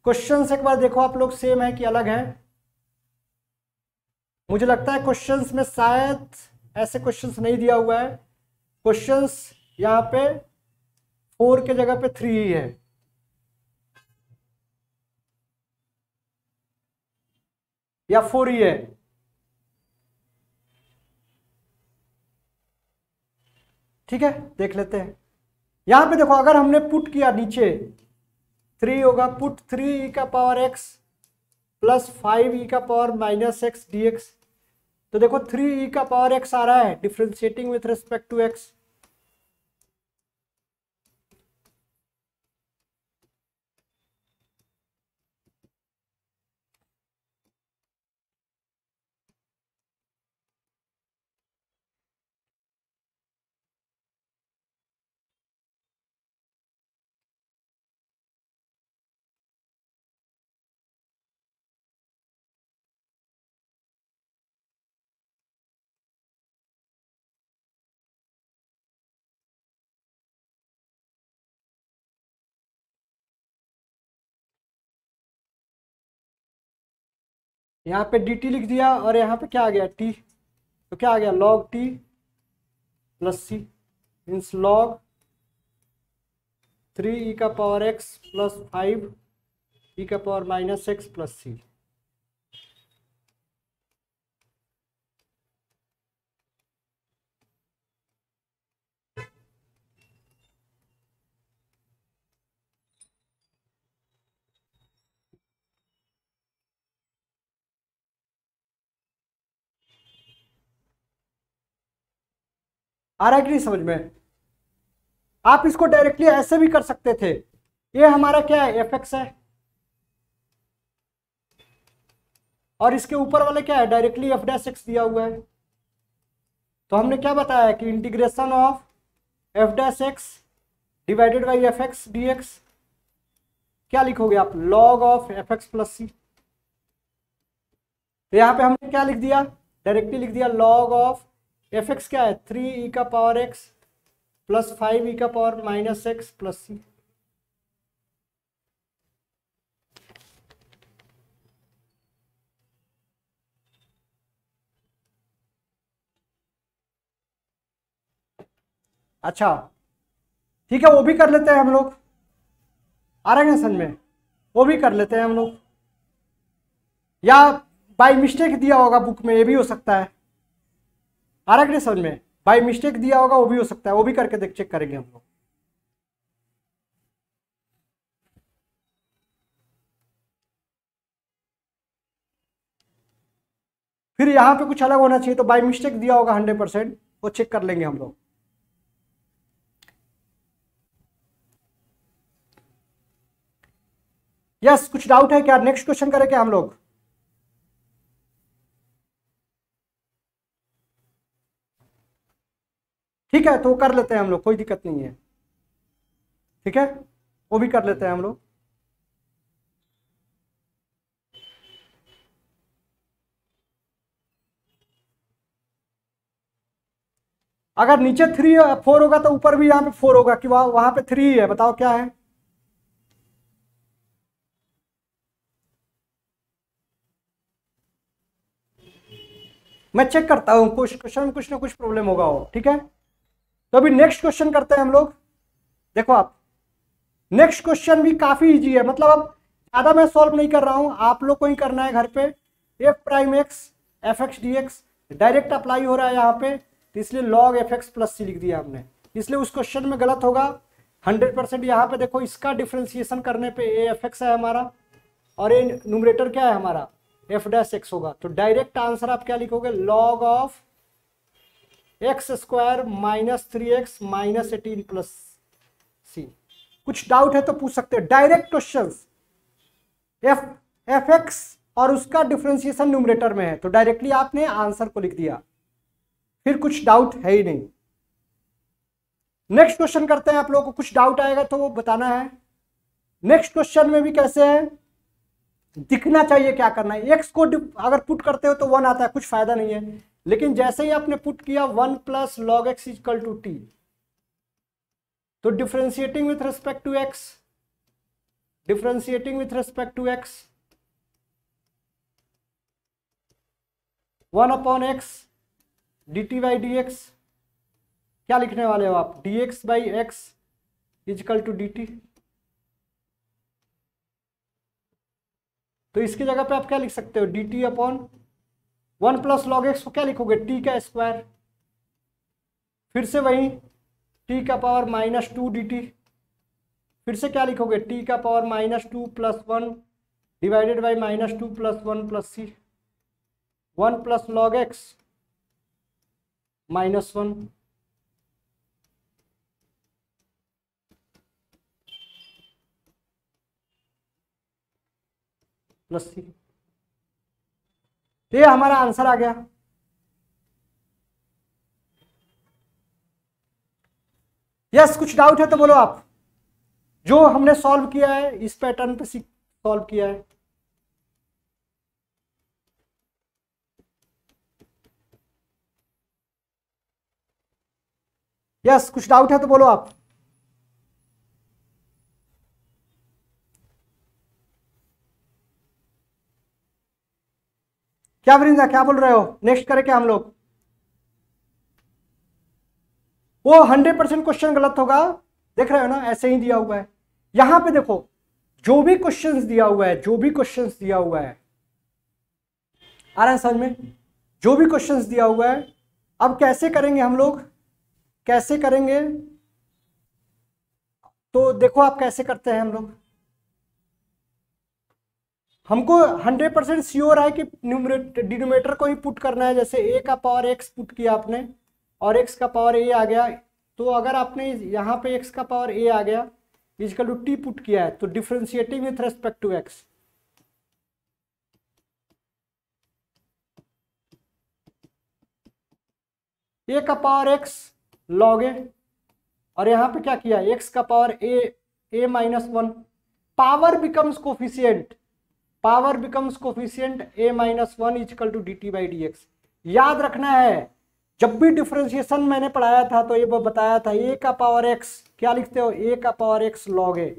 क्वेश्चंस एक बार देखो आप लोग, सेम है कि अलग है? मुझे लगता है क्वेश्चंस में शायद ऐसे क्वेश्चंस नहीं दिया हुआ है। क्वेश्चंस यहाँ पे 4 के जगह पे 3 ही है। या 4 ही है। ठीक है, देख लेते हैं। यहां पे देखो, अगर हमने पुट किया नीचे 3 होगा, पुट 3 e का पावर x प्लस 5 e का power minus x D x. तो देखो 3 e का पावर x आ रहा है differentiating with respect to x। यहाँ पे dt लिख दिया और यहाँ पे क्या आ गया t, तो क्या आ गया log t प्लस सी, मीन्स log 3 e का पावर x प्लस 5 e का पावर माइनस एक्स प्लस सी। आ रहा है कि नहीं समझ में? आप इसको डायरेक्टली ऐसे भी कर सकते थे। ये हमारा क्या है, एफ एक्स है, और इसके ऊपर वाले क्या है, डायरेक्टली एफ डैश एक्स दिया हुआ है। तो हमने क्या बताया कि integration of f dash x divided by f x D x, क्या लिखोगे आप, log of f x plus c. तो यहाँ पे हमने क्या लिख दिया, डायरेक्टली लिख दिया लॉग ऑफ एफ एक्स क्या है, 3 e का पावर एक्स प्लस 5 e का पावर माइनस एक्स प्लस सी। अच्छा ठीक है, वो भी कर लेते हैं हम लोग। आ रहा है समझ में? वो भी कर लेते हैं हम लोग, या बाय मिस्टेक दिया होगा बुक में, ये भी हो सकता है। आ रहा है समझ में? बाय मिस्टेक दिया होगा, वो भी हो सकता है, वो भी करके देख चेक करेंगे हम लोग। फिर यहाँ पे कुछ अलग होना चाहिए, तो बाय मिस्टेक दिया होगा 100%, वो चेक कर लेंगे हम लोग। यस, कुछ डाउट है क्या? नेक्स्ट क्वेश्चन करें क्या हम लोग? ठीक है, तो कर लेते हैं हम लोग, कोई दिक्कत नहीं है। ठीक है, वो भी कर लेते हैं हम लोग। अगर नीचे 3 4 होगा तो ऊपर भी यहाँ पे 4 होगा, कि वहां पे 3 है, बताओ क्या है? मैं चेक करता हूँ, कुछ क्वेश्चन कुछ ना कुछ प्रॉब्लम होगा हो। ठीक है, तो अभी नेक्स्ट क्वेश्चन करते हैं हम लोग। देखो आप, नेक्स्ट क्वेश्चन भी काफी इजी है, मतलब अब ज्यादा मैं सॉल्व नहीं कर रहा हूं, आप लोग को ही करना है घर पे। F prime x F x D x direct apply हो रहा है यहाँ पे, तो इसलिए log F x plus c लिख दिया हमने, इसलिए उस क्वेश्चन में गलत होगा 100%। यहाँ पे देखो, इसका डिफ्रेंसिएशन करने पे ए एफ एक्स है हमारा, और ये न्यूमरेटर क्या है हमारा, एफ डैश एक्स होगा। तो डायरेक्ट आंसर आप क्या लिखोगे, log of x square minus 3x minus 18 plus c. कुछ डाउट है तो पूछ सकते हैं, डायरेक्ट क्वेश्चंस। एफ एक्स और उसका डिफरेंशिएशन न्यूमरेटर में है, तो डायरेक्टली आपने आंसर को लिख दिया, फिर कुछ डाउट है ही नहीं। नेक्स्ट क्वेश्चन करते हैं, आप लोगों को कुछ डाउट आएगा तो वो बताना है। नेक्स्ट क्वेश्चन में भी कैसे है, दिखना चाहिए क्या करना है। एक्स को अगर पुट करते हो तो 1 आता है, कुछ फायदा नहीं है। लेकिन जैसे ही आपने पुट किया 1 plus log x equal to t, तो differentiating with respect to x, differentiating with respect to x 1 upon x d t by D x, क्या लिखने वाले हो आप, d x by x equal to d t. तो इसकी जगह पे आप क्या लिख सकते हो, d t upon 1 plus log x को क्या लिखोगे, टी का स्क्वायर, फिर से वही टी का पावर माइनस 2 डी टी, फिर से क्या लिखोगे, टी का power minus 2 plus 1 divided by minus 2 plus 1 plus c, 1 plus log x minus 1 plus c. ये हमारा आंसर आ गया। यस, कुछ डाउट है तो बोलो आप। जो हमने सॉल्व किया है इस पैटर्न पे सॉल्व किया है। यस, कुछ डाउट है तो बोलो आप। क्या वृंदा, क्या बोल रहे हो, नेक्स्ट करें क्या हम लोग? वो 100% क्वेश्चन गलत होगा, देख रहे हो ना, ऐसे ही दिया हुआ है। यहां पे देखो, जो भी क्वेश्चंस दिया हुआ है, जो भी क्वेश्चंस दिया हुआ है, आ रहा है समझ में, जो भी क्वेश्चंस दिया हुआ है। अब कैसे करेंगे हम लोग, कैसे करेंगे, तो देखो आप कैसे करते हैं हम लोग। हमको 100% श्योर है कि डिनोमिनेटर को ही पुट करना है। जैसे a का पावर x पुट किया आपने और x का पावर a आ गया, तो अगर आपने यहाँ पे x का पावर a आ गया इजकल टू t पुट किया है, तो differentiating with respect to x, a का पावर x log a, और यहाँ पे क्या किया, x का power a minus 1, power becomes coefficient, power becomes coefficient a minus 1 equal to d t by D x. याद रखना है, जब भी डिफरेंशिएशन मैंने पढ़ाया था तो ये बताया था a का पावर x क्या लिखते हो, a का power x log a।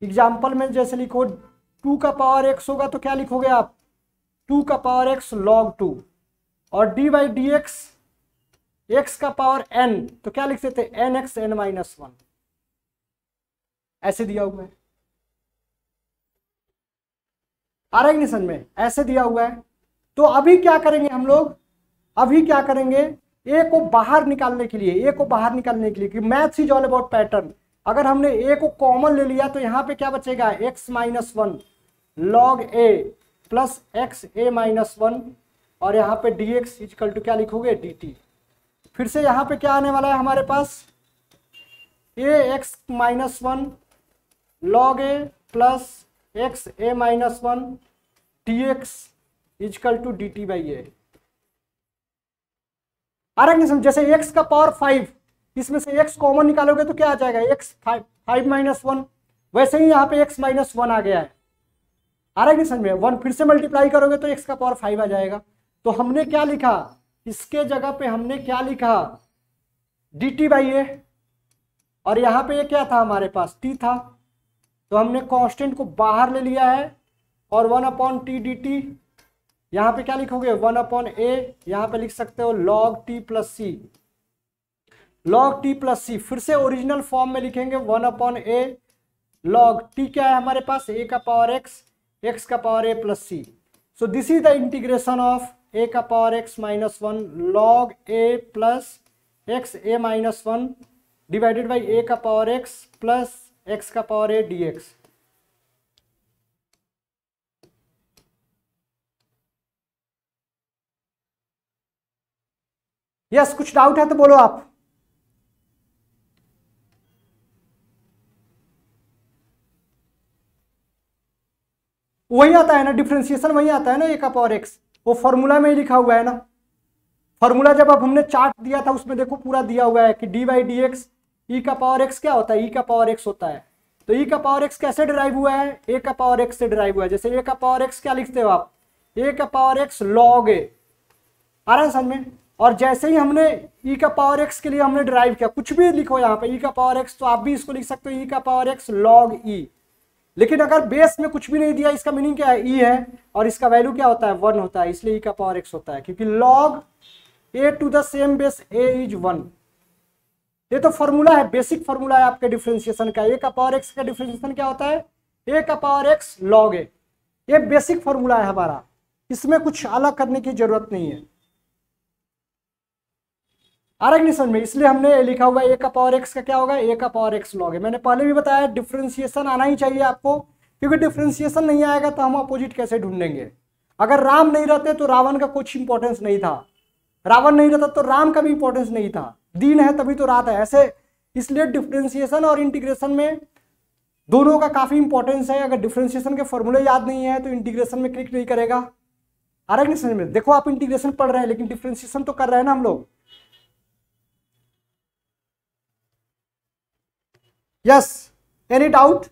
Example में जैसे लिखो 2 का पावर x होगा तो क्या लिखोगे आप, 2 का पावर x log 2, और d by D x x का पावर n तो क्या लिख सकते हैं, n x n माइनस 1, ऐसे दिया हुआ है। आ रहा है नहीं समझ में, ऐसे दिया हुआ है। तो अभी क्या करेंगे हम लोग, अभी क्या करेंगे, ए को बाहर निकालने के लिए, ए को बाहर निकालने के लिए, कि maths is all about pattern. अगर हमने ए को कॉमन ले लिया तो यहाँ पे क्या बचेगा, x minus 1 log a plus x a minus 1, और यहाँ पे डी एक्स इजकल टू क्या लिखोगे, डी टी। फिर से यहाँ पे क्या आने वाला है हमारे पास, a x minus 1 log a plus x a minus 1 d x equal to d t by a. आ रहा है नहीं, जैसे x का पावर 5, इसमें से x कॉमन निकालोगे तो क्या आ जाएगा, x 5 माइनस 1, वैसे ही यहाँ पे x माइनस 1 आ गया है। आ रहा है नहीं समझ में, 1 फिर से मल्टीप्लाई करोगे तो x का पावर 5 आ जाएगा। तो हमने क्या लिखा, इसके जगह पे हमने क्या लिखा, डी टी बाई ए, और यहाँ पे ये क्या था हमारे पास, t था, तो हमने कांस्टेंट को बाहर ले लिया है, और 1 अपॉन टी डी टी, यहाँ पे क्या लिखोगे, 1 अपॉन ए, यहाँ पे लिख सकते हो log t प्लस सी, log t प्लस सी। फिर से ओरिजिनल फॉर्म में लिखेंगे 1 अपॉन ए log t, क्या है हमारे पास, a का पावर x, x का power a plus c. So this is the integration of a का power x minus 1 log a plus x a minus 1 divided by a का पावर x प्लस x का power a dx। Yes, कुछ doubt है तो बोलो आप। वही आता है ना, डिफरेंशिएशन वही आता है ना, a का पावर x, वो फॉर्मूला में ही लिखा हुआ है ना। फॉर्मूला जब अब हमने चार्ट दिया था उसमें देखो पूरा दिया हुआ है कि D by D x e का पावर x क्या होता है, e का पावर x होता है। तो e का पावर x कैसे डिराइव हुआ है, a का पावर x से डिराइव हुआ है। जैसे a का पावर x क्या लिखते हो आप, a का पावर x log a, आ रहा है समझ में। और जैसे ही हमने e का पावर x के लिए हमने डिराइव किया, कुछ भी लिखो यहाँ पे e का पावर x, तो आप भी इसको लिख सकते हो e का पावर x log e। लेकिन अगर बेस में कुछ भी नहीं दिया, इसका मीनिंग क्या है, e है और इसका वैल्यू क्या होता है 1 होता है, इसलिए e का पावर x होता है, क्योंकि log a to the same base a is 1। ये तो फॉर्मूला है, बेसिक फॉर्मूला है आपके डिफरेंशिएशन का। a का पावर x का डिफरेंशिएशन क्या होता है, a का पावर x log a। ये बेसिक फॉर्मूला है हमारा, इसमें कुछ अलग करने की जरूरत नहीं है। आ रहा है नहीं समझ में, इसलिए हमने लिखा हुआ है a का पावर x का क्या होगा, a का पावर x log है। मैंने पहले भी बताया डिफरेंशिएशन आना ही चाहिए आपको, क्योंकि डिफरेंशिएशन नहीं आएगा तो हम अपोजिट कैसे ढूंढेंगे। अगर राम नहीं रहते तो रावण का कुछ इंपॉर्टेंस नहीं था, रावण नहीं रहता तो राम का भी इंपॉर्टेंस नहीं था, दिन है तभी तो रात है, ऐसे। इसलिए डिफरेंशिएशन और इंटीग्रेशन में दोनों का काफी इंपॉर्टेंस है। अगर डिफरेंशिएशन के फॉर्मूले याद नहीं है तो इंटीग्रेशन में क्लिक नहीं करेगा। आ रहा है नहीं समझ में, देखो आप इंटीग्रेशन पढ़ रहे हैं लेकिन डिफरेंशिएशन तो कर रहे हैं ना हम लोग। Yes, any doubt?